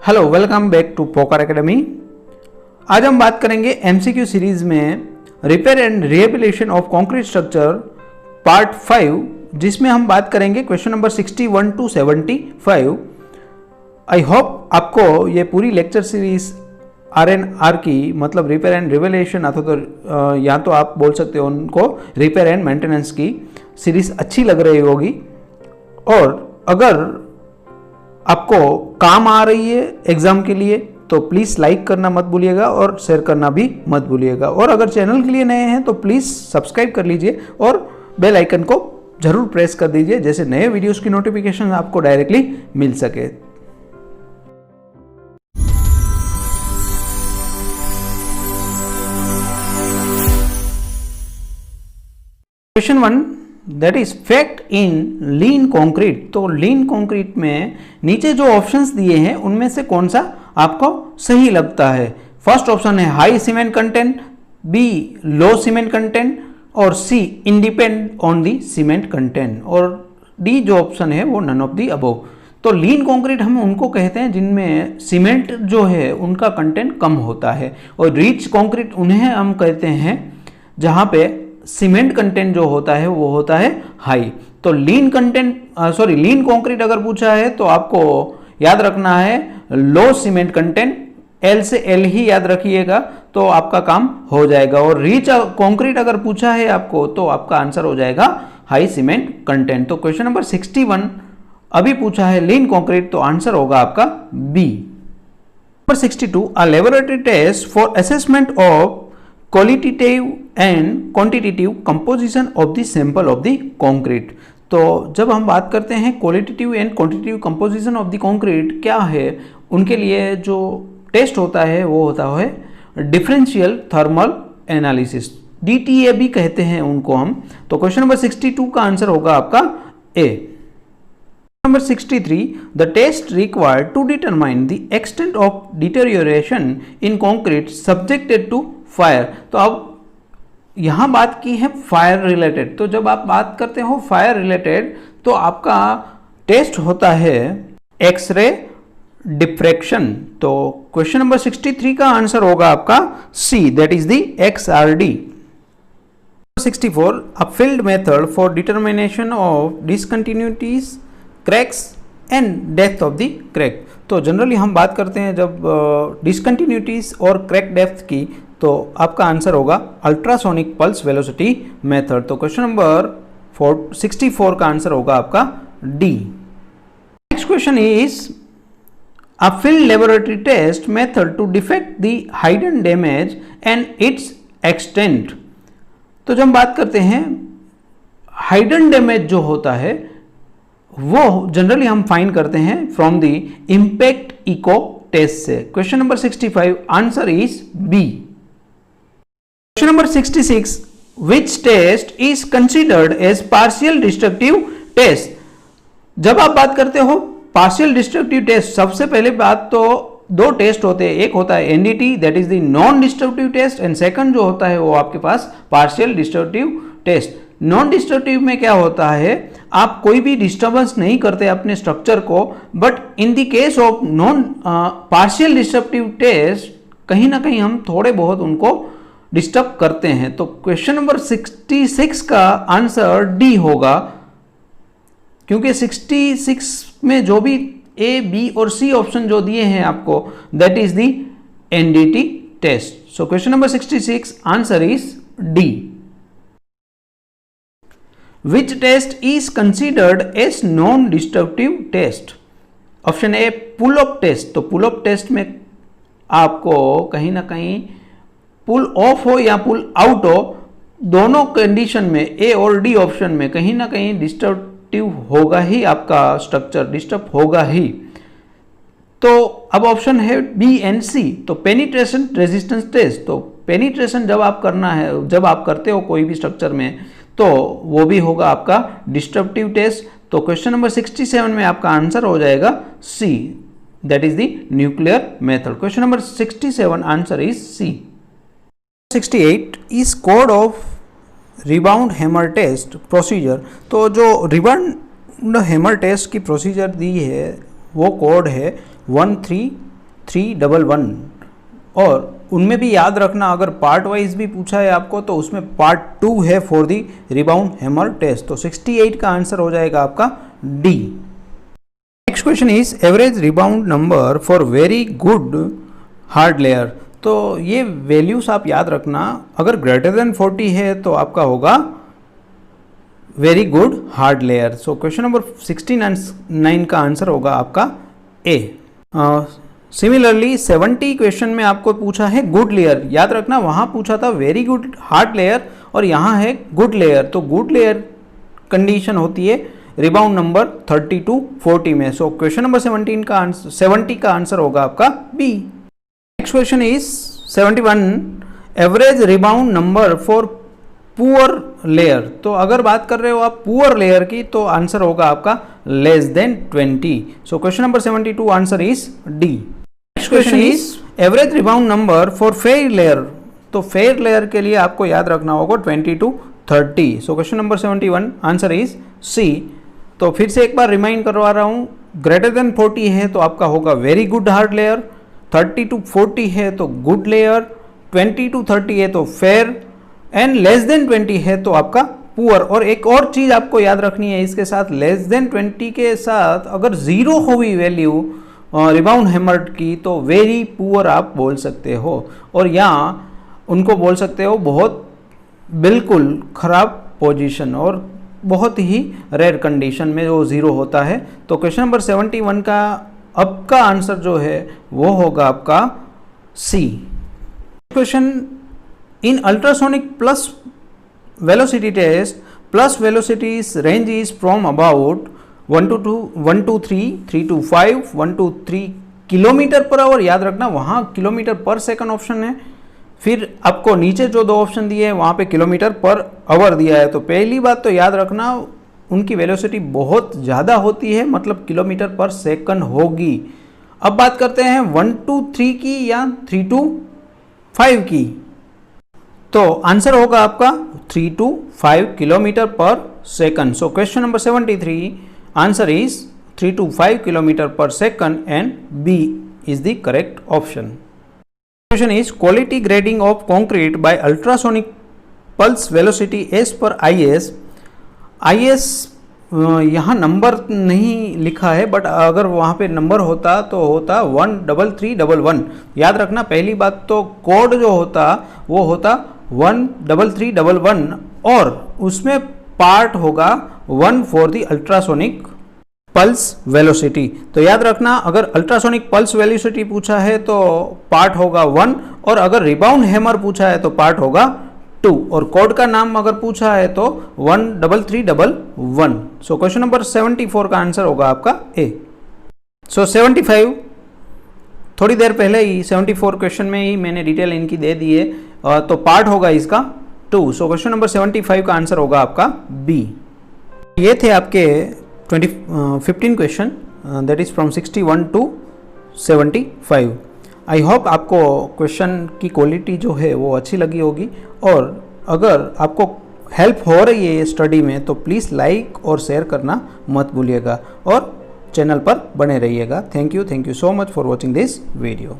Hello, welcome back to poker academy. आज हम बात करेंगे एमसीक्यू सीरीज में repair and rehabilitation of concrete structure part 5, जिसमें हम बात करेंगे question number 61 to 75। I hope आपको ये पूरी लेक्चर सीरीज RNR की मतलब रिपेयर एंड रिहेबिलिटेशन अथवा तो या तो आप बोल सकते हो उनको रिपेयर एंड मेंटेनेंस की सीरीज अच्छी लग रही होगी। और अगर आपको काम आ रही है एग्जाम के लिए तो प्लीज़ लाइक करना मत भूलिएगा और शेयर करना भी मत भूलिएगा। और अगर चैनल के लिए नए हैं तो प्लीज़ सब्सक्राइब कर लीजिए और बेल आइकन को जरूर प्रेस कर दीजिए, जैसे नए वीडियोस की नोटिफिकेशन आपको डायरेक्टली मिल सके। Question 1, that is fact in lean concrete. तो लीन कंक्रीट में नीचे जो ऑप्शंस दिए हैं उनमें से कौन सा आपको सही लगता है? फर्स्ट ऑप्शन है हाई सीमेंट कंटेंट, बी लो सीमेंट कंटेंट और सी इंडिपेंड ऑन दी सीमेंट कंटेंट और डी जो ऑप्शन है वो नन ऑफ दी अबव। तो लीन कंक्रीट हम उनको कहते हैं जिनमें सीमेंट जो है उनका कंटेंट कम होता है, और रिच कंक्रीट उन्हें हम कहते हैं जहां पे सीमेंट कंटेंट जो होता है वो होता है हाई। तो लीन कंक्रीट अगर पूछा है तो आपको याद रखना है लो सीमेंट कंटेंट, एल से एल ही याद रखिएगा तो आपका काम हो जाएगा। और रिच कंक्रीट अगर पूछा है आपको तो आपका आंसर हो जाएगा हाई सीमेंट कंटेंट। तो क्वेश्चन नंबर 61 अभी पूछा है लीन कंक्रीट, तो आंसर होगा आपका B. Number 62, a laboratory test for assessment of qualitative and quantitative composition of the sample of the concrete. तो जब हम बात करते हैं qualitative and quantitative composition of the concrete क्या है, उनके लिए जो टेस्ट होता है वो होता है डिफरेंशियल थर्मल एनालिसिस, DTA भी कहते हैं उनको हम। तो क्वेश्चन नंबर 62 का आंसर होगा आपका A. Number 63, the test required to determine the extent of deterioration in concrete subjected to fire. तो अब यहां बात की है फायर रिलेटेड। तो जब आप बात करते हो फायर रिलेटेड तो आपका टेस्ट होता है एक्सरे डिफ्रैक्शन। तो क्वेश्चन नंबर 63 का आंसर होगा आपका C, that is the XRD। 64, a field method for determination of discontinuities, cracks and depth of the crack. तो जनरली हम बात करते हैं जब डिसकंटिन्यूटीज और क्रैक डेप्थ की, तो आपका आंसर होगा अल्ट्रासोनिक पल्स वेलोसिटी मेथड। तो क्वेश्चन नंबर 64 का आंसर होगा आपका D. Next question is a field laboratory test method to defect the hidden damage and its extent. तो जब हम बात करते हैं हाइडन डैमेज जो होता है वो जनरली हम फाइंड करते हैं from the impact echo test से। Question number 65 answer is B. Question number 66, which test is considered as partial destructive test. जब आप बात करते हो पार्शियल डिस्ट्रक्टिव टेस्ट, सबसे पहले बात तो दो टेस्ट होते हैं, एक होता है NDT that is the non destructive test, and second जो होता है वो आपके पास partial destructive test. Non destructive में क्या होता है, आप कोई भी डिस्टर्बेंस नहीं करते अपने स्ट्रक्चर को, but in the case of non partial destructive test कहीं ना कहीं हम थोड़े बहुत उनको डिस्टर्ब करते हैं। तो क्वेश्चन नंबर 66 का आंसर डी होगा, क्योंकि 66 में जो भी A, B और C ऑप्शन जो दिए हैं आपको that is the NDT test. सो question number 66 answer is D. Which test is considered as non-destructive test? Option A pull up test. तो पुल अप टेस्ट में आपको कहीं ना कहीं पुल ऑफ हो या पुल आउट हो, दोनों कंडीशन में ए और डी ऑप्शन में कहीं ना कहीं डिस्ट्रक्टिव होगा ही, आपका स्ट्रक्चर डिस्टर्ब होगा ही। तो अब ऑप्शन है बी एंड सी। तो पेनिट्रेशन रेजिस्टेंस टेस्ट, तो पेनिट्रेशन जब आप करना है, जब आप करते हो कोई भी स्ट्रक्चर में तो वो भी होगा आपका डिस्ट्रक्टिव टेस्ट। तो क्वेश्चन नंबर 67 में आपका आंसर हो जाएगा C, that is the nuclear method. Question number 67 answer is C. 68 is code of rebound hammer test procedure. तो जो रिबाउंड हैमर टेस्ट की प्रोसीजर दी है वो कोड है 13 311 और उनमें भी याद रखना अगर पार्ट वाइज भी पूछा है आपको तो उसमें पार्ट 2 है for the rebound hammer test. तो 68 का आंसर हो जाएगा आपका D. Next question is average rebound number for very good hard layer. तो ये वैल्यूज आप याद रखना, अगर ग्रेटर देन 40 है तो आपका होगा वेरी गुड हार्ड लेयर। सो क्वेश्चन नंबर 69 का आंसर होगा आपका ए। सिमिलरली 70 क्वेश्चन में आपको पूछा है गुड लेयर, याद रखना वहाँ पूछा था वेरी गुड हार्ड लेयर और यहाँ है गुड लेयर। तो गुड लेयर कंडीशन होती है रिबाउंड नंबर 30 to 40 में। सो क्वेश्चन नंबर 70 का आंसर होगा आपका B. Next question is 71 average rebound number for poor layer. तो अगर बात कर रहे हो आप पुअर लेयर की तो आंसर होगा आपका less than 20। So question number 72 answer is D. Next question is average rebound number for fair layer. तो फेयर लेयर के लिए आपको याद रखना होगा 20 to 30। So question number 71 answer is C. तो फिर से एक बार रिमाइंड करवा रहा हूँ, ग्रेटर देन 40 है तो आपका होगा very good hard layer, 30 to 40 है तो गुड लेयर, 20 to 30 है तो फेयर एंड लेस देन 20 है तो आपका पुअर। और एक और चीज आपको याद रखनी है इसके साथ, लेस देन 20 के साथ अगर जीरो हुई वैल्यू रिबाउंड हैमर की तो वेरी पुअर आप बोल सकते हो, और यहाँ उनको बोल सकते हो बहुत बिल्कुल खराब पोजीशन और बहुत ही रेयर कंडीशन में जो जीरो होता है। तो क्वेश्चन नंबर 71 का अब का आंसर जो है वो होगा आपका C. Question in ultrasonic plus velocity test plus velocity range is from about 1 to 3, 3 to 5, 1 to 3 kilometre per hour. याद रखना वहाँ किलोमीटर पर सेकंड ऑप्शन है, फिर आपको नीचे जो दो ऑप्शन दिए हैं वहाँ पे किलोमीटर पर आवर दिया है। तो पहली बात तो याद रखना उनकी वेलोसिटी बहुत ज़्यादा होती है, मतलब किलोमीटर पर सेकंड होगी। अब बात करते हैं 1 to 3 की या 3 to 5 की। तो आंसर होगा आपका 3 to 5 kilometre per second. So question number 73 answer is 3 to 5 kilometre per second and B is the correct option. Question is quality grading of concrete by ultrasonic pulse velocity as per IS। यहाँ number नहीं लिखा है, but अगर वहाँ पे number होता तो होता 13311। याद रखना पहली बात तो कोड जो होता वो होता 13311 और उसमें पार्ट होगा 1 for the ultrasonic pulse velocity. तो याद रखना अगर अल्ट्रासोनिक पल्स वेलोसिटी पूछा है तो पार्ट होगा 1 और अगर रिबाउंड हैमर पूछा है तो पार्ट होगा 2 और कोड का नाम अगर पूछा है तो 13311। सो क्वेश्चन नंबर 74 का आंसर होगा आपका ए। सो 75 थोड़ी देर पहले ही 74 क्वेश्चन में ही मैंने डिटेल इनकी दे दी है, तो पार्ट होगा इसका 2। सो क्वेश्चन नंबर 75 का आंसर होगा आपका बी। ये थे आपके 15 question, that is from 61 to 75। I hope आपको क्वेश्चन की क्वालिटी जो है वो अच्छी लगी होगी, और अगर आपको हेल्प हो रही है स्टडी में तो प्लीज़ लाइक और शेयर करना मत भूलिएगा और चैनल पर बने रहिएगा। Thank you so much for watching this video.